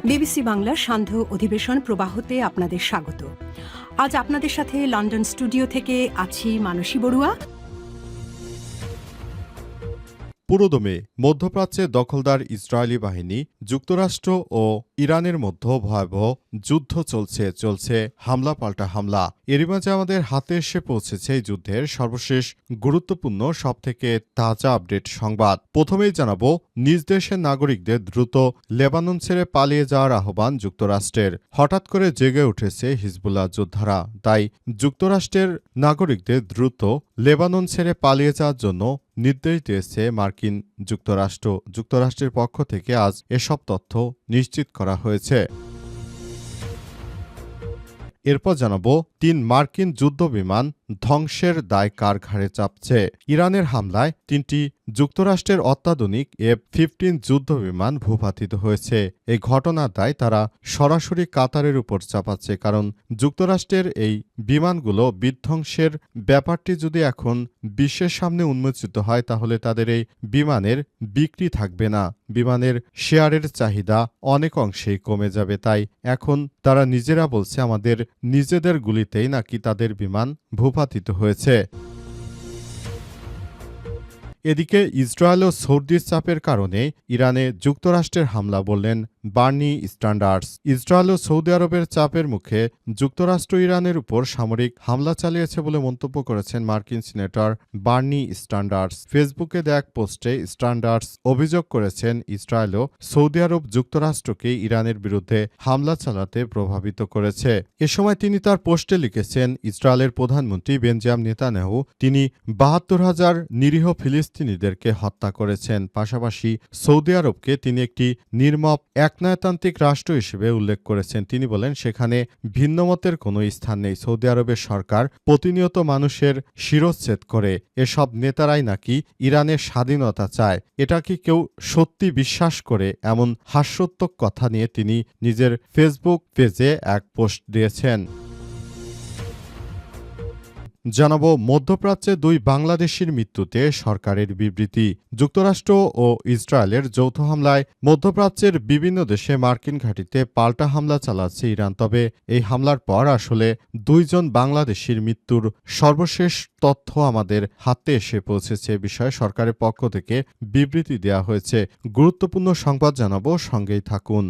BBC বাংলার সান্ধ্য অধিবেশন প্রবাহতে আপনাদের স্বাগত। আজ আপনাদের সাথে লন্ডন স্টুডিও থেকে আছি মানসী বড়ুয়া। পুরোদমে মধ্যপ্রাচ্যে দখলদার ইসরায়েলি বাহিনী, যুক্তরাষ্ট্র ও ইরানের মধ্যে ভয়াবহ যুদ্ধ চলছে হামলা পাল্টা হামলা। এরই মাঝে আমাদের হাতে এসে পৌঁছেছে এই যুদ্ধের সর্বশেষ গুরুত্বপূর্ণ সবথেকে তাজা আপডেট সংবাদ। প্রথমেই জানাবো, নিজ দেশের নাগরিকদের দ্রুত লেবানন ছেড়ে পালিয়ে যাওয়ার আহ্বান যুক্তরাষ্ট্রের। হঠাৎ করে জেগে উঠেছে হিজবুল্লাহ যোদ্ধারা, তাই যুক্তরাষ্ট্রের নাগরিকদের দ্রুত লেবানন ছেড়ে পালিয়ে যাওয়ার জন্য নির্দেশ দিয়েছে মার্কিন যুক্তরাষ্ট্র। যুক্তরাষ্ট্রের পক্ষ থেকে আজ এসব তথ্য নিশ্চিত করা হয়েছে। এরপর জানাবো, ৩ মার্কিন যুদ্ধবিমান ধ্বংসের দায় কার ঘাড়ে চাপছে। ইরানের হামলায় ৩টি যুক্তরাষ্ট্রের অত্যাধুনিক F-15 যুদ্ধবিমান ভূপাতিত হয়েছে। এই ঘটনার দায় তারা সরাসরি কাতারের উপর চাপাচ্ছে, কারণ যুক্তরাষ্ট্রের এই বিমানগুলো বিধ্বংসের ব্যাপারটি যদি এখন বিশ্বের সামনে উন্মোচিত হয়, তাহলে তাদের এই বিমানের বিক্রি থাকবে না। বিমানের শেয়ারের চাহিদা অনেক অংশেই কমে যাবে। তাই এখন তারা নিজেরা বলছে, আমাদের নিজেদের গুলিতেই নাকি তাদের বিমান ভূপাতিত হয়েছে। এদিকে ইসরায়েল ও সৌদির চাপের কারণে ইরানে যুক্তরাষ্ট্রের হামলা বললেন বার্নি স্যান্ডার্স। ইসরায়েল ও সৌদি আরবের চাপের মুখে যুক্তরাষ্ট্র ইরানের উপর সামরিক হামলা চালিয়েছে বলে মন্তব্য করেছেন মার্কিন সিনেটর বার্নি স্যান্ডার্স। ফেসবুকে দেয়া এক পোস্টে স্যান্ডার্স অভিযোগ করেছেন, ইসরায়েল ও সৌদি আরব যুক্তরাষ্ট্রকে ইরানের বিরুদ্ধে হামলা চালাতে প্রভাবিত করেছে। এ সময় তিনি তার পোস্টে লিখেছেন, ইসরায়েলের প্রধানমন্ত্রী বেঞ্জামিন নেতানিয়াহু তিনি ৭২,০০০ নিরীহ ফিলিস্তিনিদেরকে হত্যা করেছেন। পাশাপাশি সৌদি আরবকে তিনি একটি নির্মম একনায়তান্ত্রিক রাষ্ট্র হিসেবে উল্লেখ করেছেন। তিনি বলেন, সেখানে ভিন্নমতের কোনো স্থান নেই। সৌদি আরবের সরকার প্রতিনিয়ত মানুষের শিরচ্ছেদ করে। এসব নেতারাই নাকি ইরানের স্বাধীনতা চায়। এটা কি কেউ সত্যি বিশ্বাস করে? এমন হাস্যোত্তক কথা নিয়ে তিনি নিজের ফেসবুক পেজে এক পোস্ট দিয়েছেন। জানাবো, মধ্যপ্রাচ্যে ২ বাংলাদেশির মৃত্যুতে সরকারের বিবৃতি। যুক্তরাষ্ট্র ও ইসরায়েলের যৌথ হামলায় মধ্যপ্রাচ্যের বিভিন্ন দেশে মার্কিন ঘাঁটিতে পাল্টা হামলা চালাচ্ছে ইরান। তবে এই হামলার পর আসলে ২ জন বাংলাদেশির মৃত্যুর সর্বশেষ তথ্য আমাদের হাতে এসে পৌঁছেছে। বিষয়ে সরকারের পক্ষ থেকে বিবৃতি দেওয়া হয়েছে। গুরুত্বপূর্ণ সংবাদ জানাবো, সঙ্গেই থাকুন।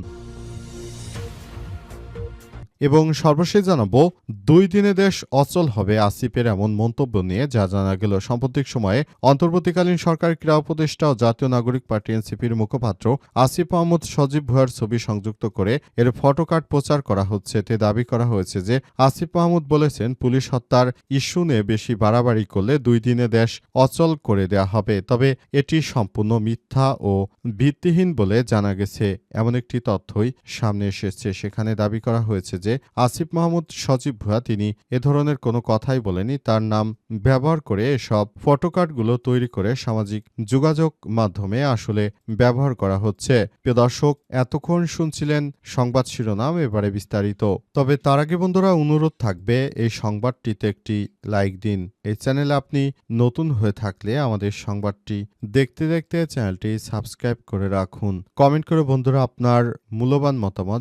এবং সর্বশেষ জানাবো, ২ দিনে দেশ অচল হবে আসিফের এমন মন্তব্য নিয়ে যা জানা গেল। সাম্প্রতিক সময়ে অন্তর্বর্তীকালীন সরকারের ক্রীড়া উপদেষ্টা ও জাতীয় নাগরিক পার্টি এনসিপির মুখপাত্র আসিফ মাহমুদ সজীব ভুঁইয়ার ছবি সংযুক্ত করে এর ফটোকার্ড প্রচার করা হচ্ছে। এতে দাবি করা হয়েছে যে আসিফ মাহমুদ বলেছেন, পুলিশ হত্যার ইস্যু নিয়ে বেশি বাড়াবাড়ি করলে ২ দিনে দেশ অচল করে দেয়া হবে। তবে এটি সম্পূর্ণ মিথ্যা ও ভিত্তিহীন বলে জানা গেছে। এমন একটি তথ্যই সামনে এসেছে। সেখানে দাবি করা হয়েছে যে আসিফ মাহমুদ সজীব ভুঁইয়া তিনি এ ধরনের কোনো কথাই বলেনি। তার নাম ব্যবহার করে এসব ফটোকার্ডগুলো তৈরি করে সামাজিক যোগাযোগ মাধ্যমে আসলে ব্যবহার করা হচ্ছে। প্রিয় দর্শক, এতক্ষণ শুনছিলেন সংবাদ শিরোনাম, এবারে বিস্তারিত। তবে তার আগে বন্ধুরা, অনুরোধ থাকবে এই সংবাদটিতে একটি লাইক দিন। এই চ্যানেলে আপনি নতুন হয়ে থাকলে আমাদের সংবাদটি দেখতে দেখতে চ্যানেলটি সাবস্ক্রাইব করে রাখুন। কমেন্ট করে বন্ধুরা আপনার মূল্যবান মতামত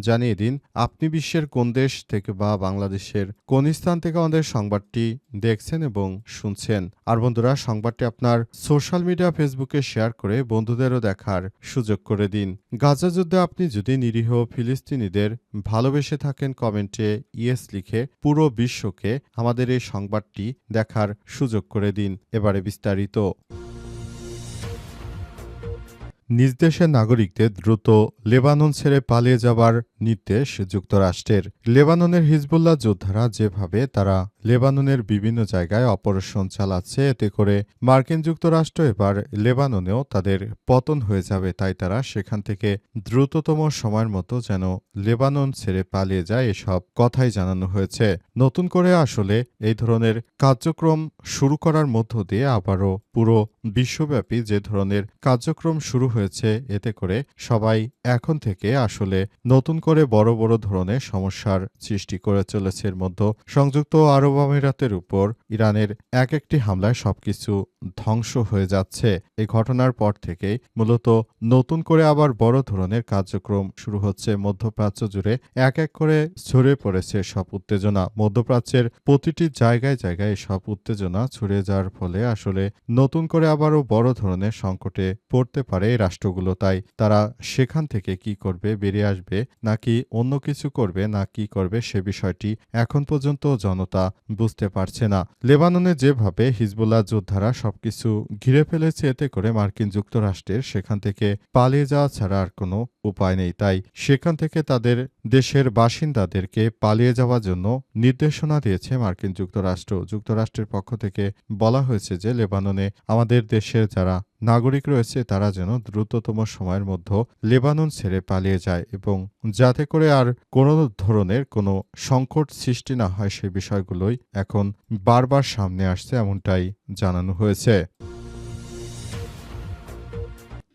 জানিয়ে দিন আপনি বিশ্বের কোন দেশ থেকে বা বাংলাদেশের কোন স্থান থেকে আমাদের সংবাদটি দেখছেন এবং শুনছেন। আর বন্ধুরা, সংবাদটি আপনার সোশ্যাল মিডিয়া ফেসবুকে শেয়ার করে বন্ধুদেরও দেখার সুযোগ করে দিন। গাজা যুদ্ধে আপনি যদি নিরীহ ফিলিস্তিনিদের ভালোবেসে থাকেন, কমেন্টে ইয়েস লিখে পুরো বিশ্বকে আমাদের এই সংবাদটি দেখার সুযোগ করে দিন। এবারে বিস্তারিত। নিজ দেশের নাগরিকদের দ্রুত লেবানন ছেড়ে পালিয়ে যাবার নির্দেশ যুক্তরাষ্ট্রের। লেবাননের হিজবুল্লাহ যোদ্ধারা যেভাবে তারা লেবাননের বিভিন্ন জায়গায় অপারেশন চালাচ্ছে, এতে করে মার্কিন যুক্তরাষ্ট্র এবার লেবাননেও তাদের পতন হয়ে যাবে। তাই তারা সেখান থেকে দ্রুততম সময়ের মতো যেন লেবানন ছেড়ে পালিয়ে যায়, এসব কথাই জানানো হয়েছে। নতুন করে আসলে এই ধরনের কার্যক্রম শুরু করার মধ্য দিয়ে আবারও পুরো বিশ্বব্যাপী যে ধরনের কার্যক্রম শুরু হয়েছে, এতে করে সবাই এখন থেকে আসলে নতুন করে বড় বড় ধরনের সমস্যার সৃষ্টি করে চলেছে। এর মধ্যে সংযুক্ত আরব আরব আমিরাতের উপর ইরানের এক একটি হামলায় সবকিছু ধ্বংস হয়ে যাচ্ছে। এই ঘটনার পর থেকেই মূলত নতুন করে আবার বড় ধরনের কার্যক্রম শুরু হচ্ছে মধ্যপ্রাচ্য জুড়ে। এক এক করে ছড়িয়ে পড়েছে সব উত্তেজনা। মধ্যপ্রাচ্যের প্রতিটি জায়গায় জায়গায় সব উত্তেজনা ছড়িয়ে যাওয়ার ফলে আসলে নতুন করে আবারও বড় ধরনের সংকটে পড়তে পারে এই রাষ্ট্রগুলো। তাই তারা সেখান থেকে কি করবে, বেরিয়ে আসবে নাকি অন্য কিছু করবে না কি করবে সে বিষয়টি এখন পর্যন্ত জনতা বুঝতে পারছে না। লেবাননে যেভাবে হিজবুল্লাহ যোদ্ধারা সবকিছু ঘিরে ফেলেছে, এতে করে মার্কিন যুক্তরাষ্ট্রের সেখান থেকে পালিয়ে যাওয়া ছাড়া আর কোনো উপায় নেই। তাই সেখান থেকে তাদের দেশের বাসিন্দাদেরকে পালিয়ে যাওয়ার জন্য নির্দেশনা দিয়েছে মার্কিন যুক্তরাষ্ট্র। যুক্তরাষ্ট্রের পক্ষ থেকে বলা হয়েছে যে লেবাননে আমাদের দেশের যারা নাগরিক রয়েছে তারা যেন দ্রুততম সময়ের মধ্যে লেবানন ছেড়ে পালিয়ে যায় এবং যাতে করে আর কোনো ধরনের কোনো সংকট সৃষ্টি না হয় সে বিষয়গুলোই এখন বারবার সামনে আসছে, এমনটাই জানানো হয়েছে।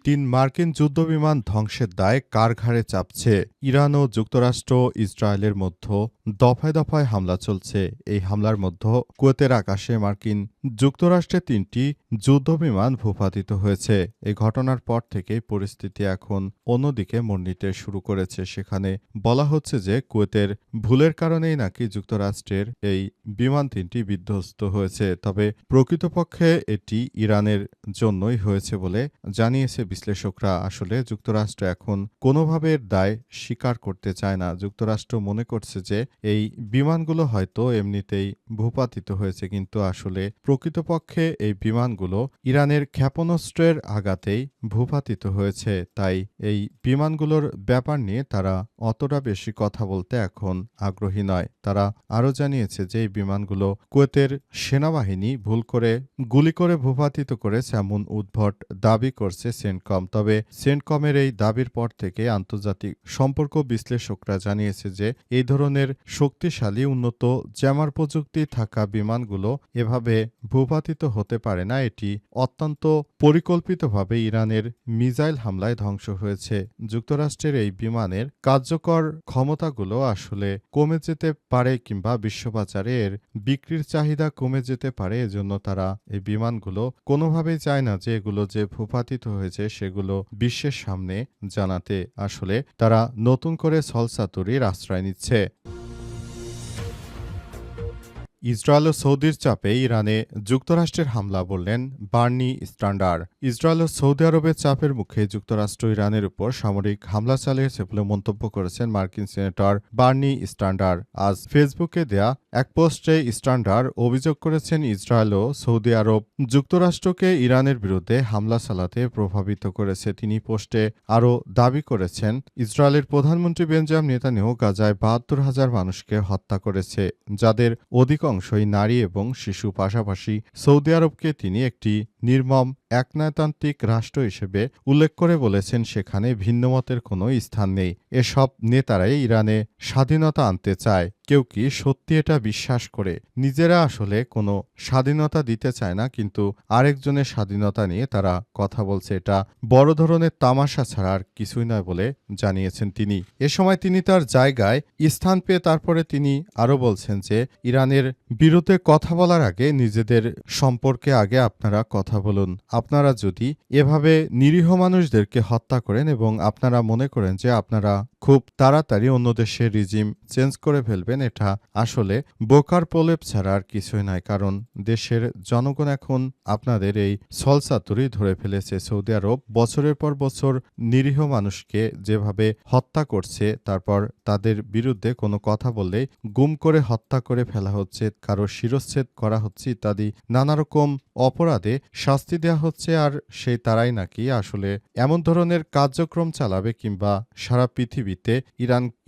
৩ মার্কিন যুদ্ধবিমান ধ্বংসের দায় কার ঘাড়ে চাপছে? ইরান ও যুক্তরাষ্ট্র ইসরায়েলের মধ্যে দফায় দফায় হামলা চলছে। এই হামলার মধ্যে কুয়েতের আকাশে মার্কিন যুক্তরাষ্ট্রের ৩টি যুদ্ধবিমান ভূপাতিত হয়েছে। এই ঘটনার পর থেকেই পরিস্থিতি এখন অন্যদিকে মোড় নিতে শুরু করেছে। সেখানে বলা হচ্ছে যে কুয়েতের ভুলের কারণেই নাকি যুক্তরাষ্ট্রের এই বিমান ৩টি বিধ্বস্ত হয়েছে। তবে প্রকৃতপক্ষে এটি ইরানের জন্যই হয়েছে বলে জানিয়েছে বিশ্লেষকরা। আসলে যুক্তরাষ্ট্র এখন কোনোভাবে এর দায় স্বীকার করতে চায় না। যুক্তরাষ্ট্র মনে করছে যে এই বিমানগুলো হয়তো এমনিতেই ভূপাতিত হয়েছে, কিন্তু আসলে প্রকৃতপক্ষে এই বিমানগুলো ইরানের ক্ষেপণাস্ত্রের আঘাতেই ভূপাতিত হয়েছে। তাই এই বিমানগুলোর ব্যাপার নিয়ে তারা অতটা বেশি কথা বলতে এখন আগ্রহী নয়। তারা আরও জানিয়েছে যে এই বিমানগুলো কুয়েতের সেনাবাহিনী ভুল করে গুলি করে ভূপাতিত করেছে এমন উদ্ভট দাবি করছে সেন্টকম। তবে সেন্টকমের এই দাবির পর থেকে আন্তর্জাতিক সম্পর্ক বিশ্লেষকরা জানিয়েছে যে এই ধরনের শক্তিশালী উন্নত জ্যামার প্রযুক্তি থাকা বিমানগুলো এভাবে ভূপাতিত হতে পারে না। এটি অত্যন্ত পরিকল্পিতভাবে ইরানের মিসাইল হামলায় ধ্বংস হয়েছে। যুক্তরাষ্ট্রের এই বিমানের কার্যকর ক্ষমতাগুলো আসলে কমে যেতে পারে কিংবা বিশ্ববাজারে এর বিক্রির চাহিদা কমে যেতে পারে। এজন্য তারা এই বিমানগুলো কোনোভাবেই চায় না যে এগুলো যে ভূপাতিত হয়েছে সেগুলো বিশ্বের সামনে জানাতে। আসলে তারা নতুন করে ছলচাতুরির আশ্রয় নিচ্ছে। ইসরায়েল ও সৌদির চাপে ইরানে যুক্তরাষ্ট্রের হামলা বললেন বার্নি স্যান্ডার্স। ইসরায়েল ও সৌদি আরবের চাপের মুখে যুক্তরাষ্ট্র ইরানের উপর সামরিক হামলা চালিয়েছে বলে মন্তব্য করেছেন মার্কিন সিনেটর বার্নি স্যান্ডার্স। আজ ফেসবুকে দেয়া এক পোস্টে স্যান্ডার্স অভিযোগ করেছেন ইসরায়েল ও সৌদি আরব যুক্তরাষ্ট্রকে ইরানের বিরুদ্ধে হামলা চালাতে প্রভাবিত করেছে। তিনি পোস্টে আরও দাবি করেছেন ইসরায়েলের প্রধানমন্ত্রী বেঞ্জামিন নেতানিয়াহু গাজায় ৭২,০০০ মানুষকে হত্যা করেছে, যাদের অধিকাংশই নারী এবং শিশু। পাশাপাশি সৌদি আরবকে তিনি একটি নির্মম একনায়তান্ত্রিক রাষ্ট্র হিসেবে উল্লেখ করে বলেছেন সেখানে ভিন্নমতের কোনো স্থান নেই। এসব নেতারাই ইরানে স্বাধীনতা আনতে চায়। কেউ কি সত্যি এটা বিশ্বাস করে? নিজেরা আসলে কোনো স্বাধীনতা দিতে চায় না, কিন্তু আরেকজনের স্বাধীনতা নিয়ে তারা কথা বলছে। এটা বড় ধরনের তামাশা ছাড়া আর কিছুই নয় বলে জানিয়েছেন তিনি। এ সময় তিনি তার জায়গায় স্থান পেয়ে তারপরে তিনি আরও বলছেন যে ইরানের বিরুদ্ধে কথা বলার আগে নিজেদের সম্পর্কে আগে আপনারা কথা বলুন। আপনারা যদি এভাবে নিরীহ মানুষদেরকে হত্যা করেন এবং আপনারা মনে করেন যে আপনারা খুব তাড়াতাড়ি অন্য দেশের রিজিম চেঞ্জ করে ফেলবেন, এটা আসলে বোকার প্রলেপ ছাড়া আর কিছুই নয়। কারণ দেশের জনগণ এখন আপনাদের এই ছলচাতুরি ধরে ফেলেছে। সৌদি আরব বছরের পর বছর নিরীহ মানুষকে যেভাবে হত্যা করছে, তারপর তাদের বিরুদ্ধে কোনো কথা বললেই গুম করে হত্যা করে ফেলা হচ্ছে, কারো শিরচ্ছেদ করা হচ্ছে ইত্যাদি নানা রকম অপরাধে শাস্তি দেওয়া হচ্ছে। আর সেই তারাই নাকি আসলে এমন ধরনের কার্যক্রম চালাবে কিংবা সারা পৃথিবীতে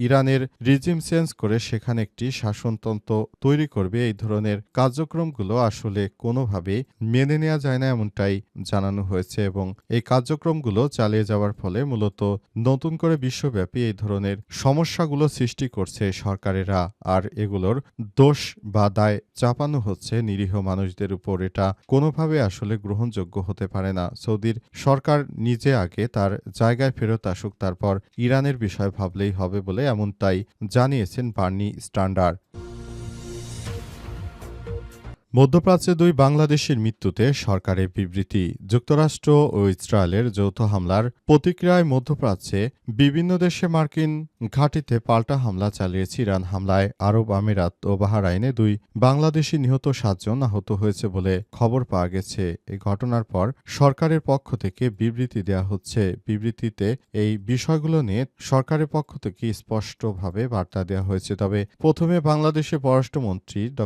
ইরানের রিজিম চেঞ্জ করে সেখানে একটি শাসনতন্ত্র তৈরি করবে। এই ধরনের কার্যক্রমগুলো আসলে কোনোভাবেই মেনে নেওয়া যায় না, এমনটাই জানানো হয়েছে। এবং এই কার্যক্রমগুলো চালিয়ে যাওয়ার ফলে মূলত নতুন করে বিশ্বব্যাপী এই ধরনের সমস্যাগুলো সৃষ্টি করছে সরকারেরা, আর এগুলোর দোষ বা দায় চাপানো হচ্ছে নিরীহ মানুষদের উপর। এটা কোনোভাবে আসলে গ্রহণযোগ্য হতে পারে না। সৌদির সরকার নিজে আগে তার জায়গায় ফেরত আসুক, তারপর ইরানের বিষয় ভাবলেই হবে বলে এমনটাই জানিয়েছেন বার্নি স্যান্ডার্স। মধ্যপ্রাচ্যে দুই বাংলাদেশির মৃত্যুতে সরকারের বিবৃতি। যুক্তরাষ্ট্র ও ইসরায়েলের যৌথ হামলার প্রতিক্রিয়ায় মধ্যপ্রাচ্যে বিভিন্ন দেশে মার্কিন ঘাঁটিতে পাল্টা হামলা চালিয়েছে ইরান। হামলায় আরব আমিরাত ও বাহরাইনে দুই বাংলাদেশি নিহত 7 জন আহত হয়েছে বলে খবর পাওয়া গেছে। এই ঘটনার পর সরকারের পক্ষ থেকে বিবৃতি দেওয়া হচ্ছে। বিবৃতিতে এই বিষয়গুলো নিয়ে সরকারের পক্ষ থেকে স্পষ্টভাবে বার্তা দেওয়া হয়েছে। তবে প্রথমে বাংলাদেশের পররাষ্ট্রমন্ত্রী ড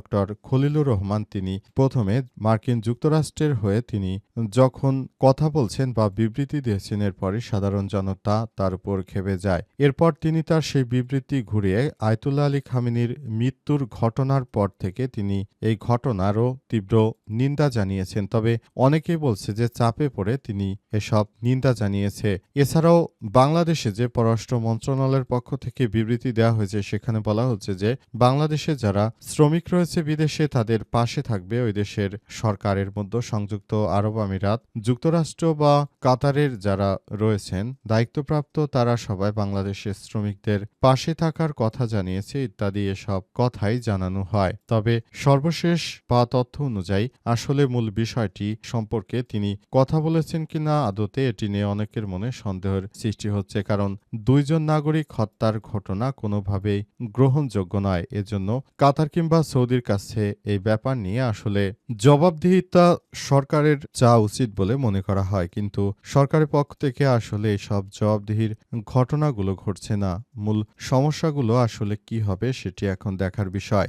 খলিলুর রহমান তিনি প্রথমে মার্কিন যুক্তরাষ্ট্রের হয়ে তিনি যখন কথা বলছেন বা বিবৃতি দিয়েছেন, এরপরে সাধারণ জনতা তার উপর খেপে যায়। এরপর তিনি তার সেই বিবৃতি ঘুরিয়ে আয়াতুল্লাহ আলী খামেনির মৃত্যুর ঘটনার পর থেকে তিনি এই ঘটনারও তীব্র নিন্দা জানিয়েছেন। তবে অনেকেই বলছে যে চাপে পড়ে তিনি এসব নিন্দা জানিয়েছে। এছাড়াও বাংলাদেশে যে পররাষ্ট্র মন্ত্রণালয়ের পক্ষ থেকে বিবৃতি দেওয়া হয়েছে সেখানে বলা হচ্ছে যে বাংলাদেশে যারা শ্রমিক রয়েছে বিদেশে তাদের পাশে থাকবে ওই দেশের সরকারের মধ্যে সংযুক্ত আরব আমিরাত, যুক্তরাষ্ট্র বা কাতারের যারা রয়েছেন দায়িত্বপ্রাপ্ত তারা সবাই বাংলাদেশের শ্রমিকদের পাশে থাকার কথা জানিয়েছে ইত্যাদি এসব কথাই জানানো হয়। তবে সর্বশেষ বা তথ্য অনুযায়ী আসলে মূল বিষয়টি সম্পর্কে তিনি কথা বলেছেন কিনা আদতে এটি নিয়ে অনেকের মনে সন্দেহের সৃষ্টি হচ্ছে, কারণ দুইজন নাগরিক হত্যার ঘটনা কোনোভাবেই গ্রহণযোগ্য নয়। এজন্য কাতার কিংবা সৌদির কাছে এই ব্যাপার নিয়ে আসলে জবাবদিহিতা সরকারের চাওয়া উচিত বলে মনে করা হয়, কিন্তু সরকারের পক্ষ থেকে আসলে এসব জবাবদিহির ঘটনাগুলো ঘটছে না। মূল সমস্যাগুলো আসলে কি হবে সেটি এখন দেখার বিষয়।